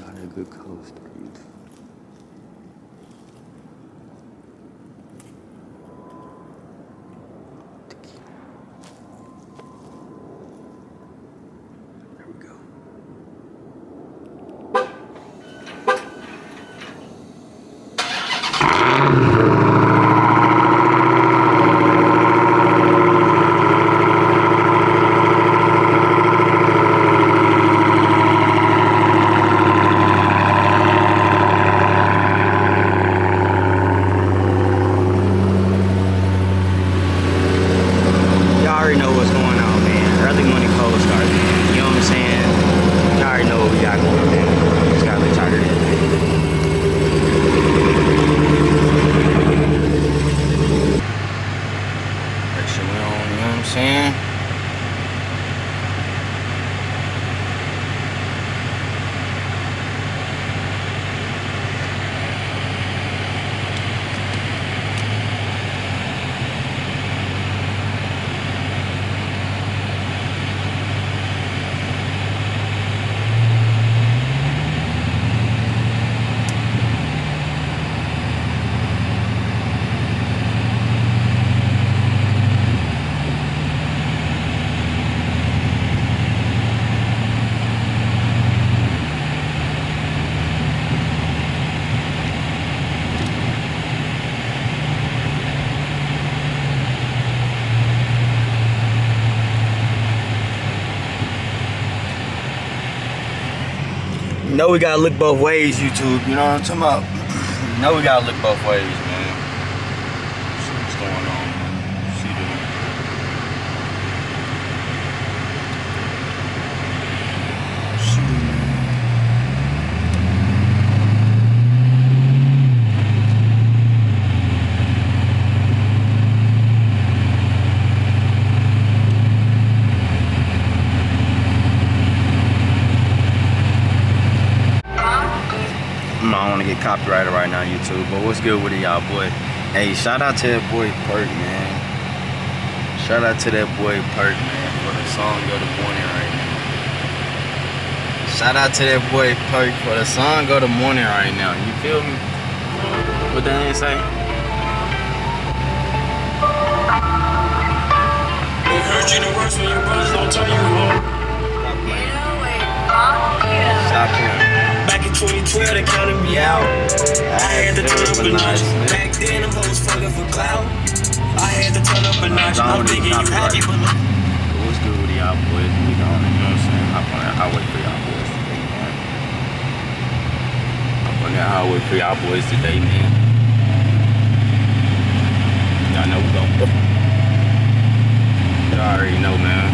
Not a good coast, dude. There we go. You know we gotta look both ways, YouTube. You know what I'm talking about? You know we gotta look both ways, man. See what's going on, man. See I don't want to get copyrighted right now, YouTube, but what's good with it, y'all, boy? Hey, shout out to that boy Perk, man. Shout out to that boy Perk, man, for the song Go to Morning right now. Shout out to that boy Perk for the song Go to Morning right now. You feel me? What that ain't say? It hurts you the worst when your brothers don't tell you home. Stop playing. Back in 2012, they counted me out. I had to turn up a notch. Back then, them hoes fucking for clout. I had to turn up a notch. I'm thinking you happy, but look. What's good with y'all boys? We going, you know what I'm saying? Hop on that highway for y'all boys today, man. Hop on that highway for y'all boys today, man. Y'all know we gon' y'all already know, man.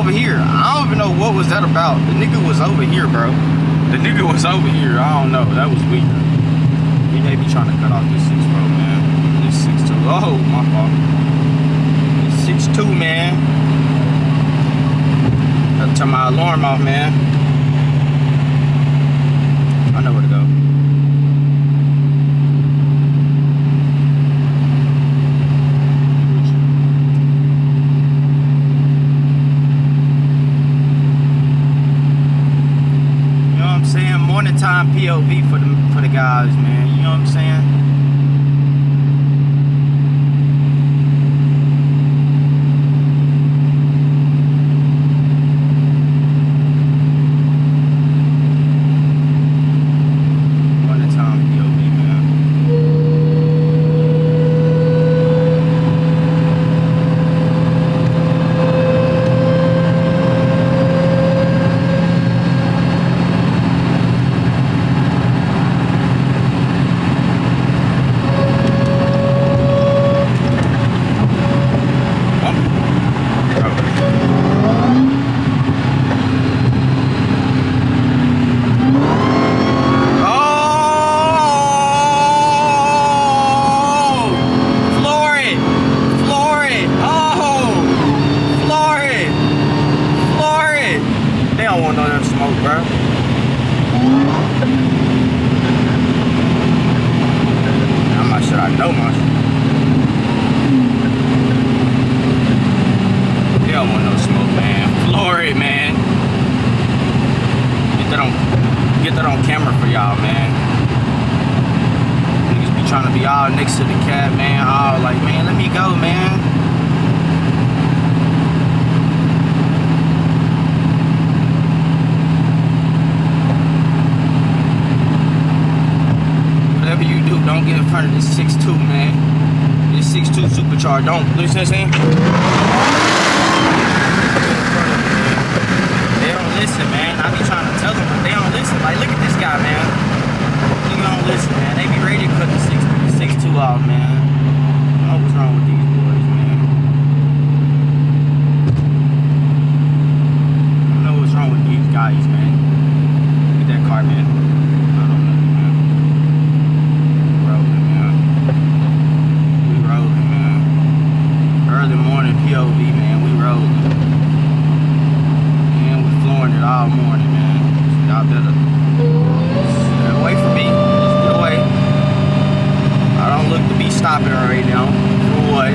over here. I don't even know what was that about. The nigga was over here, bro. The nigga was over here. I don't know. That was weird. He may be trying to cut off this 6, bro, man. This 6-2. Oh, my fault. This 6-2, man. Gotta turn my alarm off, man. I know where to go. Morning time POV for the guys, man. You know what I'm saying? Morning time POV, man. Next to the cat, man. Oh, like, man, let me go, man. Whatever you do, don't get in front of this 6-2, man. This 6-2 supercharged. Don't listen to what I'm saying? They don't listen, man. I be trying to tell them, but they don't listen. Like, look at this guy, man. You don't listen, man. They be ready to cut the 6-2 off, man. I don't know what's wrong with these boys, man. I don't know what's wrong with these guys, man. Look at that car, man. I don't know, man. We rolling, man. We rolling, man. Early morning POV, man. We rolling. Man, we flooring it all morning, man. Y'all better stay away from me. Just get away. I don't look to be stopping right now. For what? I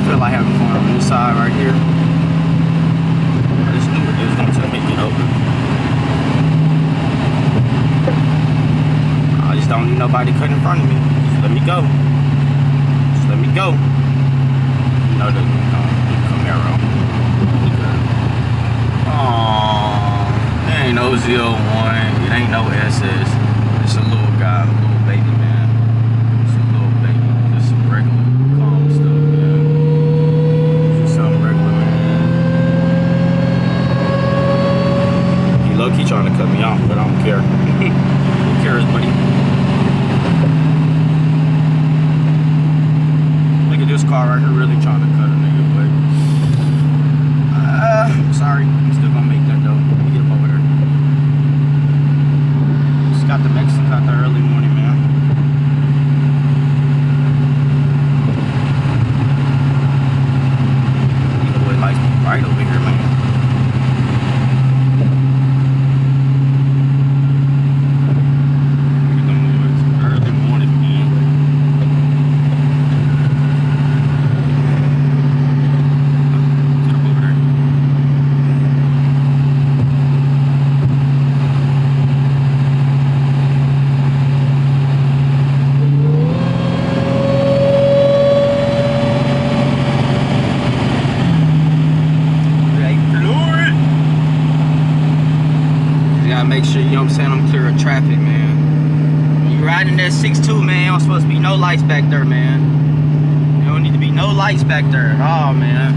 feel like having fun on this side right here. This new is going to make it open. I just don't need nobody cutting in front of me. Just let me go. Just let me go. No, the Camaro. Aww. It ain't no Z01. It ain't no SS. It's a little guy, a little baby, man. Low-key trying to cut me off, but I don't care. Who cares, buddy? Look at this car right here, really trying to cut a nigga, but sorry, I'm still gonna make that though. Let me get up over there. Just got the Mexicans out there early morning, man. These boy lights be bright over here, man. Make sure, you know what I'm saying, I'm clear of traffic, man. When you riding that 6-2, man, there's supposed to be no lights back there, man. There don't need to be no lights back there at all, man.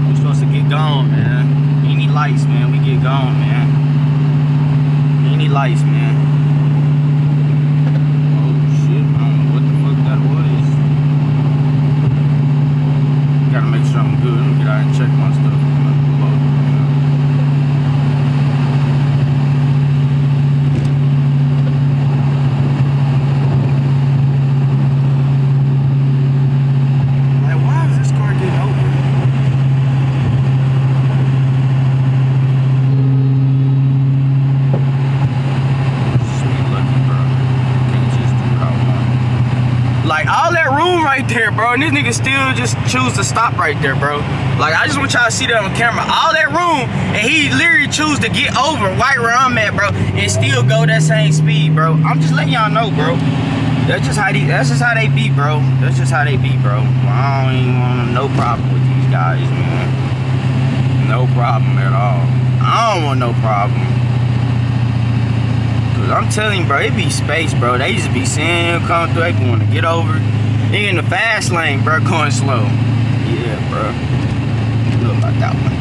We're supposed to get gone, man. Any lights, man, we get gone, man. Any lights, man. Oh, shit, I don't know what the fuck that was. gotta make sure I'm good. Let me get out and check my stuff. Right there, bro, and this nigga still just choose to stop right there, bro. Like, I just want y'all to see that on camera. All that room, and he literally choose to get over right where I'm at, bro, and still go that same speed, bro. I'm just letting y'all know, bro. That's just how they be, bro. That's just how they be, bro. I don't even want no problem with these guys, man. No problem at all. I don't want no problem. Cause I'm telling you, bro, it be space, bro. They just be seeing him come through. They want to get over. They in the fast lane, bro, going slow. Yeah, bro. Look like that one.